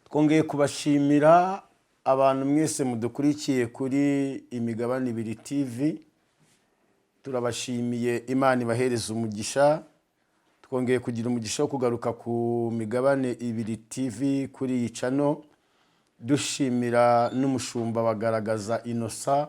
Twongeye kubashimira abantu mwese mudukurikiye kuri Imigabane Ibiri TV. Turabashimiye, Imana ibahereza umugisha. Twongeye kugira umugisha wo kugaruka ku Migabane Ibiri TV kuri iyi channel. Dushimira n'umushumba bagaragaza Innocent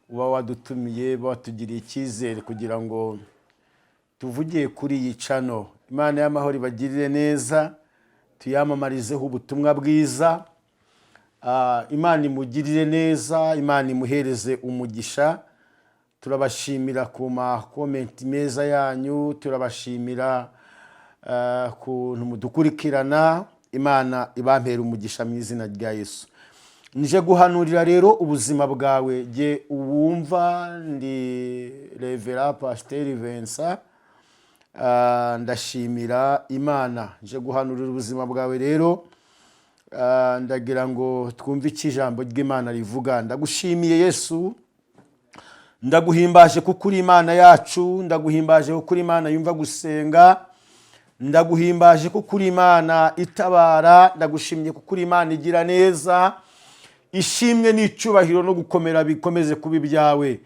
uba wadutumiye batugiriye icyizere kugira ngo tuvugiye kuri iyi channel. Imana y'amahoro ibagirire neza, tuyamamarizeho ubutumwa bwiza. Imana imugirire neza, Imana imuhereze umugisha. Turabashimira ku ma comment meza yanyu, turabashimira kuntu mudukurikirana. Imana ibampera umugisha mu izina rya Yesu. Nije guhanurira rero ubuzima bwawe, je uwumva ndi Reverend Pasteur Vincent. Ndashimira Imana. Nje guhanurira ubuzima bwawe rero, ndagira ngo twumve ijambo ry'Imana rivuga. Ndagushimiye Yesu, ndaguhimbaje kuko uri Imana yacu, ndaguhimbaje kuko uri Imana yumva gusenga, ndaguhimbaje kuko uri Imana itabara, ndagushimye kuko uri Imana igira neza. Ishimwe n'icubahiro no gukomera bikomeze kuba byawe.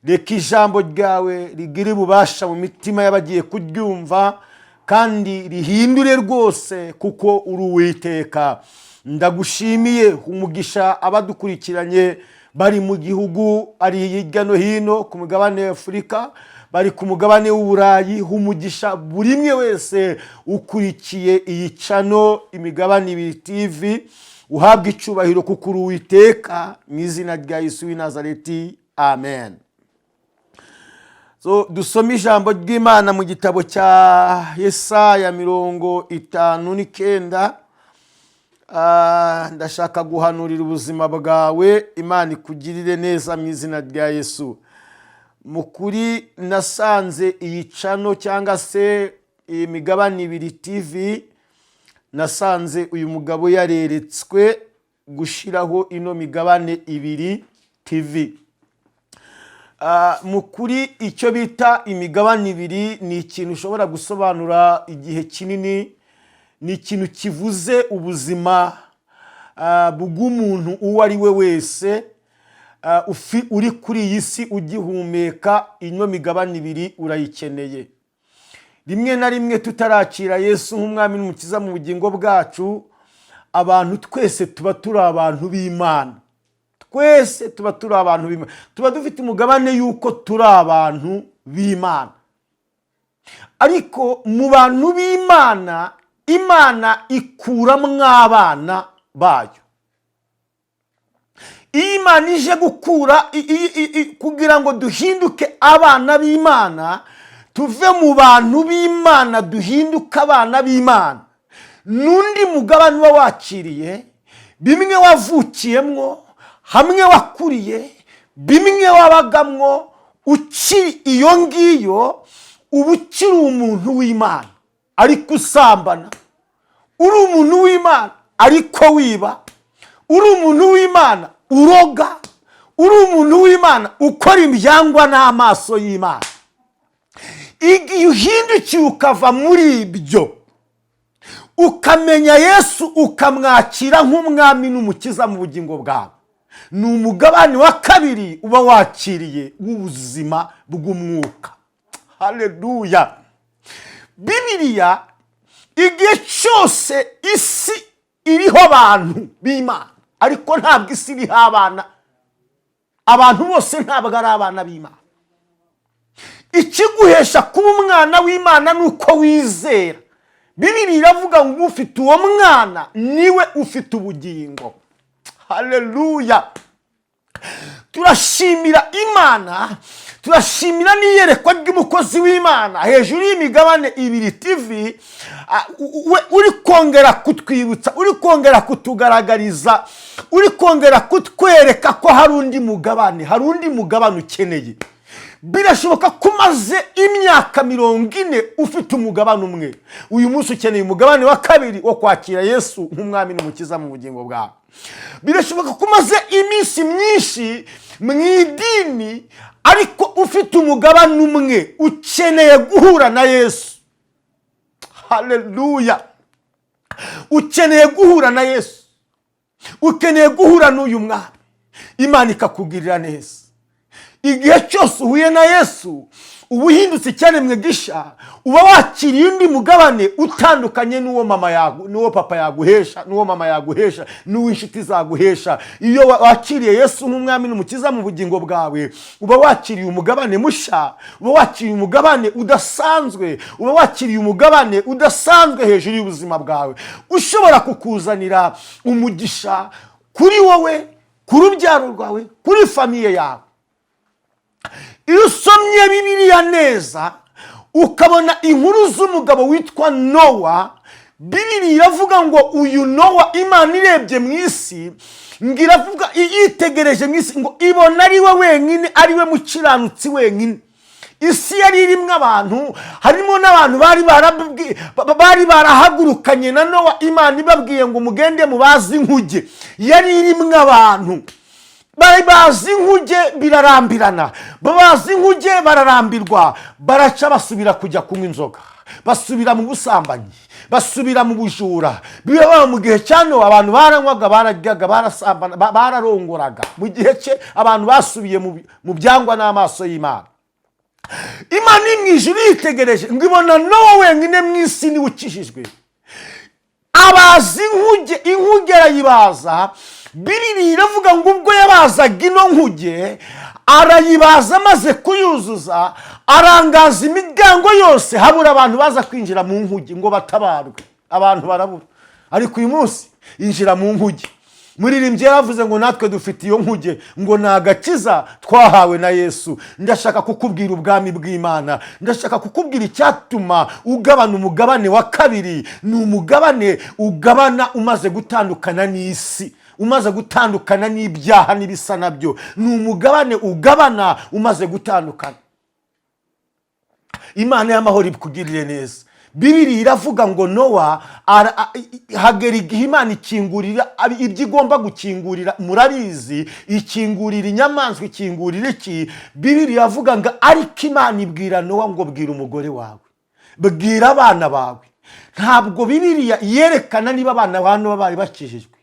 Reka ijambo ryawe rigire ububasha mu mitima y'abagiye kuryumva kandi rihindure rwose kuko uri Uwiteka. Ndagushimiye umugisha abadukurikiranye bari mu gihugu ari hirya no hino ku mugabane w'Afurika, bari ku mugabane w'Uburayi, umugisha buri mwe wese ukurikiye iyi channel Imigabane Ibiri TV. Uhabwe icubahiro kuko uri Uwiteka mu izina rya Yesu w'i Nazareti. Amen. So dusome ijambo ry'Imana mu gitabo cya Yesaya 59. Ndashaka guhanurira ubuzima bwawe, Imana ikugirire neza mu izina rya Yesu. Mukuri nasanze iyi channel cyangwa se Imigabane Ibiri TV, nasanze uyu mugabo yareretswe gushiraho ino Migabane Ibiri TV. Mukuri icyo bita Imigabane Ibiri ni ikintu ushobora gusobanura igihe kinini, ni ikintu kivuze ubuzima bw'umuntu uwo ari we wese uri kuri iyi si ugihumeka. Ino Migabane Ibiri urayikeneye. Rimwe na rimwe tutarakira Yesu nk'umwami n'umukiza mu bugingo bwacu, abantu twese tuba turi abantu b'Imana. Twese tuba turi abantu b'Imana, tuba dufite umugabane yuko turi abantu b'Imana. Ariko mu bantu b'Imana, Imana ikuramwo abana bayo. Imana ije gukura kugira ngo duhinduke abana b'Imana, tuve mu bantu b'Imana duhinduka abana b'Imana. Nundi mugabane uba wakiriye, bimwe wavukiyemwo, hamwe wakuriye, bimwe wabagamwo, ukiri iyo ngiyo uba ukiri umuntu w'Imana ariko usambana, uri umuntu w'Imana ariko wiba, uri umuntu w'Imana uroga, uri umuntu w'Imana ukora ibyangwa n'amaso y'Imana. Igihe uhindukiye ukava muri ibyo, ukamenya Yesu ukamwakira nk'umwami n'umukiza mu bugingo bwawe, ni umugabane wa kabiri uba wakiriye w'ubuzima bw'umwuka. Haleluya. Bibiliya igihe cyose isi iriho abantu b'Imana, ariko ntabwo isi iriho abana. Abantu bose ntabwo ari abana b'Imana. Ikiguhesha kuba umwana w'Imana nuko wizera. Bibiliya iravuga ngo ufite uwo mwana niwe ufite ubugingo. Haleluya. Turashimira Imana, turashimira n'iyerekwa ry'umukozi w'Imana hejuru y'Imigabane Ibiri TV, uri kongera kutwibutsa, uri kongera kutugaragariza, uri kongera kutwereka ko hari undi mugabane, hari undi mugabane ukeneye. Birashoboka ko umaze imyaka 40 ufite umugabane umwe. Uyu munsi ukeneye umugabane wa kabiri wo kwakira Yesu nk'umwami n'umukiza mu bugingo bwawe. Birashoboka ko umaze iminsi myinshi mu idini ariko ufite umugabane umwe ukeneye guhura na Yesu. Haleluya. ukeneye guhura na Yesu, ukeneye guhura n'uyu mwami, Imana ikakugirira neza. Igihe cyose uhuye na Yesu uba uhindutse icyaremwe gisha, uba wakiriye undi mugabane utandukanye n'uwo mama yagu, n'uwo papa yaguhesha, n'uwo mama yaguhesha, n'uwo inshuti zaguhesha. Iyo wakiriye Yesu nk'umwami n'umukiza mu bugingo bwawe, uba wakiriye umugabane musha, uba wakiriye umugabane udasanzwe, uba wakiriye umugabane udasanzwe hejuru y'ubuzima bwawe, ushobora kukuzanira umugisha kuri wowe, ku rubyaro rwawe, kuri famiye yawe. Iyo usomye Bibiliya neza ukabona inkuru z'umugabo witwa Nowa, Bibiliya iravuga ngo uyu Nowa Imana irebye mu isi, ngiravuga yitegereje mu isi ngo ibona ari we wenyine, ari we mukiranutsi wenyine. Isi yari irimo abantu, harimo n'abantu bari barahagurukanye na Nowa, Imana ibabwiye ngo mugende mubaze inkuge. Yari irimo abantu bari bazi inkuge birarambirana, babazi inkuge bararambirwa, baraca basubira kujya kunywa inzoga, basubira mu busambanyi, basubira mu bujura. Biba mu gihe cyane abantu baranywaga, bararyaga, barasambana, bararongoraga. Mu gihe cye abantu basubiye mu byangwa n'amaso y'Imana. Imana imwijuru yitegereje ngo ibona Nowa wenyine mu isi ni ukijijwe. Abazi inkuge arayibaza. Bibiliya iravuga ngo ubwo yabazaga ino nkuge, arayibaza maze kuyuzuza, arangaza imiryango yose, habura abantu baza kwinjira mu nkuge ngo batabarwe. Abantu barabura. Ariko uyu munsi injira mu nkuge. Muririmbyi yaravuze ngo natwe dufite iyo nkuge, ngo ni agakiza twahawe na Yesu. Ndashaka kukubwira ubwami bw'Imana, ndashaka kukubwira icyatuma ugabana umugabane wa kabiri. Ni umugabane ugabana umaze gutandukana n'isi, umaze gutandukana n'ibyaha n'ibisa nabyo. Ni umugabane ugabana umaze gutandukana. Imana y'amahoro ikugirire neza. Bibiliya iravuga ngo Nowa hagera igihe Imana ikingurira ibyo igomba gukingurira. Murabizi, ikingurira inyamaswa, ikingurira iki? Bibiliya iravuga ngo ariko Imana ibwira Nowa ngo bwira umugore wawe, bwira abana bawe. Ntabwo Bibiliya yerekana niba abana bano bari bakijijwe,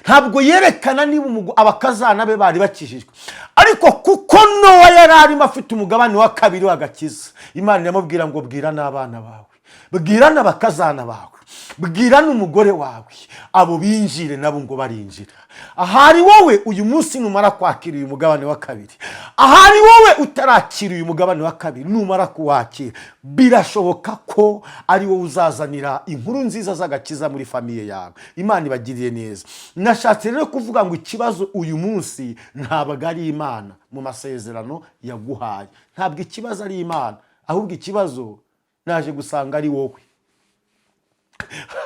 ntabwo yerekana niba abakazana be bari bakijijwe. Ariko kuko Nowa yari arimo afite umugabane wa kabiri w'agakiza, Imana iramubwira ngo bwira n'abana bawe, bwira n'abakazana bawe, bwira n'umugore wawe, abo binjire nabo ngo barinjira. Ahari wowe uyu munsi numara kwakira uyu mugabane wa kabiri, ahari wowe utarakira uyu mugabane wa kabiri, numara kuwakira, birashoboka ko ari wowe uzazanira inkuru nziza z'agakiza muri famiye yawe. Imana ibagiriye neza. Nashatse rero kuvuga ngo ikibazo uyu munsi ntabwo ari Imana mu masezerano yaguhaye, ntabwo ikibazo ari Imana, ahubwo ikibazo naje gusanga ari wowe.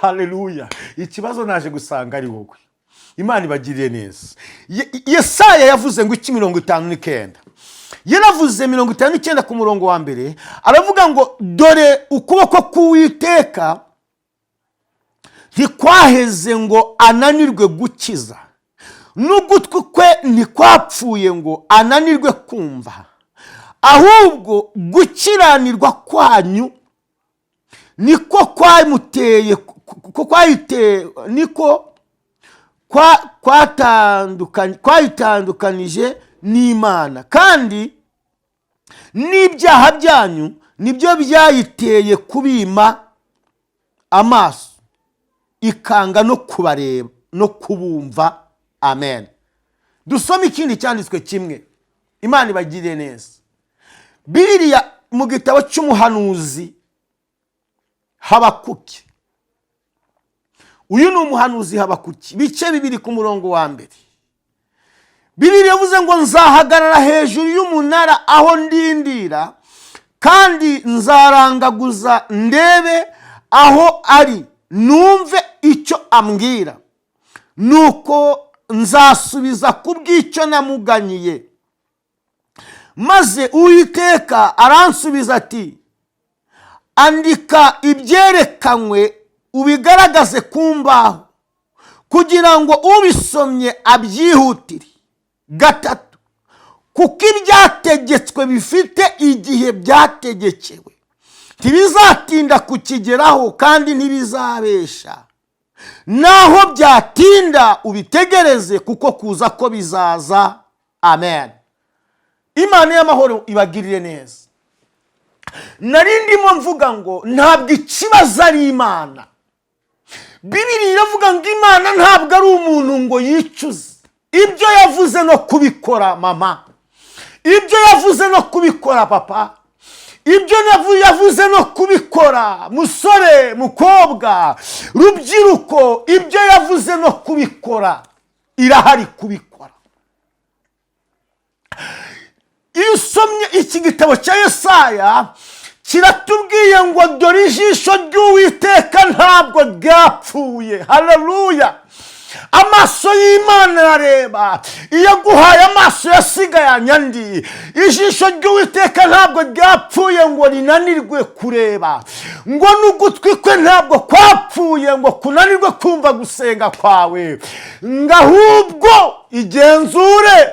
Haleluya. Ikibazo naje gusanga ari wowe. Imana ibagiriye neza. Yesaya yavuze ngo 59, yaravuze 59 ku murongo wa mbere, aravuga ngo dore ukuboko k'Uwiteka ntikwaheze ngo ananirwe gukiza, n'ugutwi kwe ntikwapfuye ngo ananirwe kumva, ahubwo gukiranirwa kwanyu niko kwamuteye, niko kwayitandukanije n'Imana, kandi n'ibyaha byanyu nibyo byayiteye kubima amaso, ikanga no kubareba no kubumva. Amen. Dusome ikindi cyanditswe kimwe. Imana ibagiriye neza. Bibiliya mu gitabo cy'umuhanuzi Habakuki. Uyu ni umuhanuzi Habakuki, bice 2 ku murongo wa mbere. Bibiliya yavuze ngo nzahagarara hejuru y'umunara aho ndindira, kandi nzarangaguza ndebe aho ari, numve icyo ambwira, nuko nzasubiza kubw'icyo namuganyiye. Maze Uwiteka aransubiza ati, andika ibyerekanywe ubigaragaze ku mbaho, kugira ngo ubisomye abyihutire. 3, kuko ibyategetswe bifite igihe byategekewe, ntibizatinda kukigeraho kandi ntibizabesha. naho byatinda ubitegereze kuko kuza ko bizaza. Amen. Imana y'amahoro ibagirire neza. Nari ndimo mvuga ngo ntabwo ikibazo ari Imana. Bibiliya iravuga ngo Imana ntabwo ari umuntu ngo yicuze ibyo yavuze no kubikora. Mama, ibyo yavuze no kubikora. Papa, ibyo yavuze no kubikora. Musore, mukobwa, rubyiruko, ibyo yavuze no kubikora irahari kubikora. Iyo usomye iki gitabo cya Yesaya kiratubwiye ngo dore ijisho ry'Uwiteka ntabwo ryapfuye. Haleluya. Amaso y'Imana arareba. Iyo aguhaye amaso yasigaye anyandi, ijisho ry'Uwiteka ntabwo ryapfuye ngo rinanirwe kureba, ngo n'ugutwi kwe ntabwo kwapfuye ngo kunanirwe kumva gusenga kwawe, ngo ahubwo igenzure,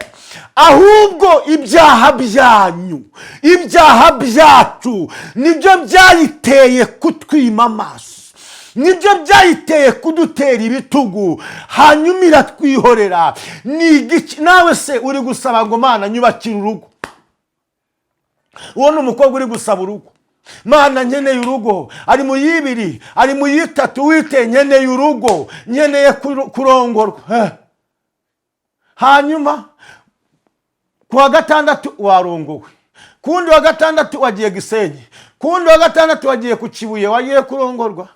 ahubwo ibyaha byanyu, ibyaha byacu nibyo byayiteye kutwima amaso, nibyo byayiteye kudutera ibitugu, hanyuma iratwihorera. Nawe se uri gusaba ngo Mana nyubakire urugo? Uwo ni umukobwa uri gusaba urugo. Mana nkeneye urugo, ari mu y'ibiri, ari mu y'itatu, wite nkeneye urugo, nkeneye kurongorwa. Hanyuma kuwa gatandatu warongowe, kundi wa gatandatu wagiye Gisenyi, kundi wa gatandatu wagiye ku Kibuye, wagiye kurongorwa.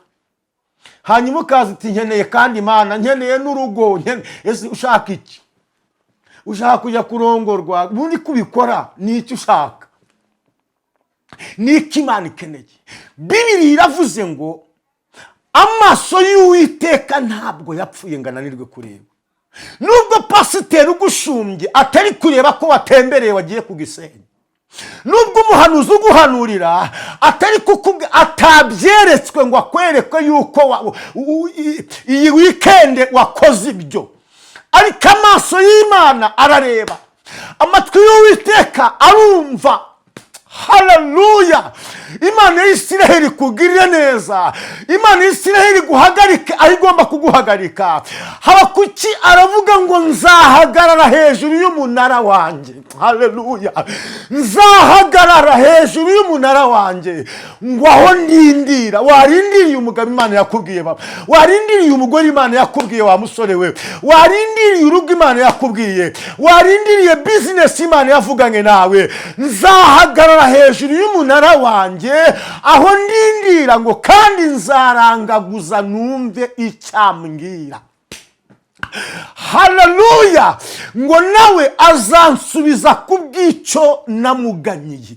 Hanyuma ukaza uti nkeneye kandi Mana nkeneye n'urugo. Ese ushaka iki? Ushaka kujya kurongorwa? Bundi kubikora ni iki ushaka? Ni iki Imana ikeneye? Bibiliya iravuze ngo amaso y'Uwiteka ntabwo yapfuye ngo ananirwe kureba. Nubwo pasiteri ugushumbye atari kureba ko watembereye wagiye ku Gisenyi, nubwo umuhanuzi uguhanurira atabyeretswe ngo akwereke yuko iyi weekend wakoze ibyo, ariko amaso y'Imana arareba, amatwi y'Uwiteka arumva. Haleluya. Imana y'Isiraheli kugirira neza, Imana y'Isiraheli guhagarika aho igomba kuguhagarika. Habakuki aravuga ngo nzahagarara hejuru y'umunara wanjye. Haleluya. Nzahagarara hejuru y'umunara wanjye, ngo aho ndindira. Warindiriye umugabo Imana yakubwiye, baba warindiriye umugore Imana yakubwiye, wa musore we warindiriye urugo Imana yakubwiye, warindiriye business Imana yavuganye nawe. Nzahagarara hejuru y'umunara wanjye aho ndindira, ngo kandi nzarangaguza numve icyambwira. Haleluya. Ngo nawe azansubiza kubw'icyo namuganyiye.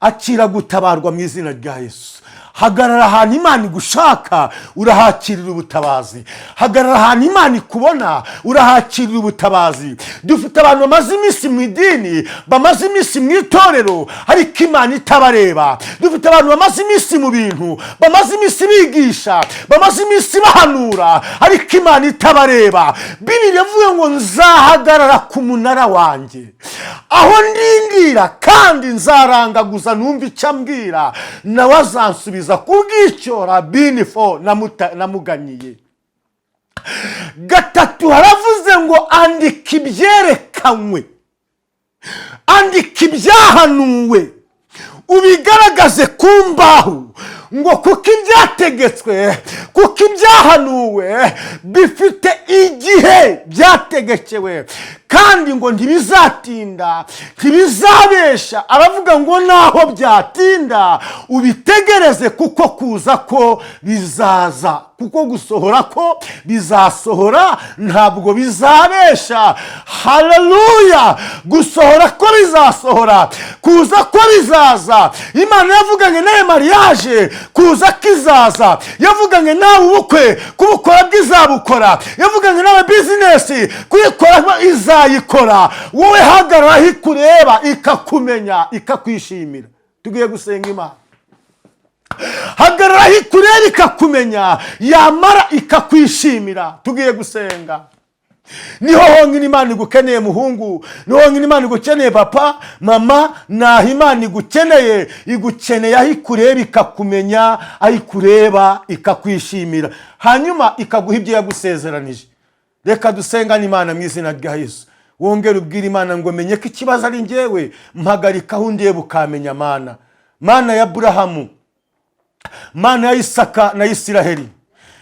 Akira gutabarwa mu izina rya Yesu. Hagarara ahantu Imana igushaka, urahakirira ubutabazi. Hagarara ahantu Imana ikubona, urahakirira ubutabazi. Dufite abantu bamaze iminsi mu idini, bamaze iminsi mu itorero, ariko Imana itabareba. Dufite abantu bamaze iminsi mu bintu, bamaze iminsi bigisha, bamaze iminsi bahanura, ariko Imana itabareba. Bibiliya ivuga ngo nzahagarara ku munara wanjye aho ndindira, kandi nzarangaguza numva icyo ambwira, nawe azansubiza kubw'icyo Rabinifo namuganyiye. Gatatu haravuze ngo andika ibyerekanywe, andika ibyahanuwe, ubigaragaze ku mbaho, ngo kuko ibyategetswe, kuko ibyahanuwe bifite igihe byategekewe, kandi ngo ntibizatinda, ntibizabesha. Aravuga ngo naho byatinda ubitegereze, kuko kuza ko bizaza, kuko gusohora ko bizasohora, ntabwo bizabesha. Haleluya. Gusohora ko bizasohora, kuza ko bizaza. Imana yavuganye nawe mariage, kuza kizaza. Yavuganye nawe ubukwe, kubukora bw'izabukora. Yavuganye nawe business, kuyikora izayikora. Wowe hagarara ikureba, ikakumenya, ikakwishimira. Tugiye gusenga Imana. Hagarara ikureba ikakumenya, yamara ikakwishimira. Tugiye gusenga. niho honyine Imana igukeneye muhungu, niho honyine Imana igukeneye papa mama, naho Imana igukeneye aho ikureba ikakumenya, aho ikureba ikakwishimira, hanyuma ikaguha ibyo yagusezeranije. Reka dusengane Imana mu izina rya Yesu. Wongere ubwire Imana ngo menye ko ikibazo ari njyewe, mpagarika aho ndeba ukamenya Mana. Mana ya Aburahamu, Mana ya Isaka na Isiraheli,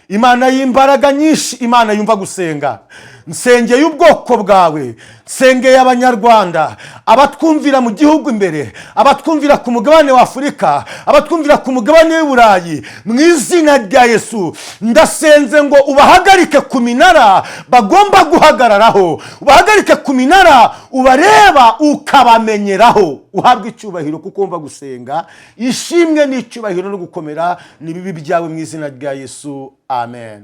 Imana y'imbaraga nyinshi, Imana yumva gusenga. Nsengeye ubwoko bwawe, nsengeye abanyarwanda, abatwumvira mu gihugu imbere, abatwumvira ku mugabane wa Afurika, abatwumvira ku mugabane w'Uburayi, mu izina rya Yesu ndasenze ngo ubahagarike ku minara bagomba guhagararaho, ubahagarike ku minara ubareba ukabamenyeraho. Uhabwe icyubahiro kuko wumva gusenga, ishimwe n'icyubahiro no gukomera ni bibi byawe mu izina rya Yesu. Amen.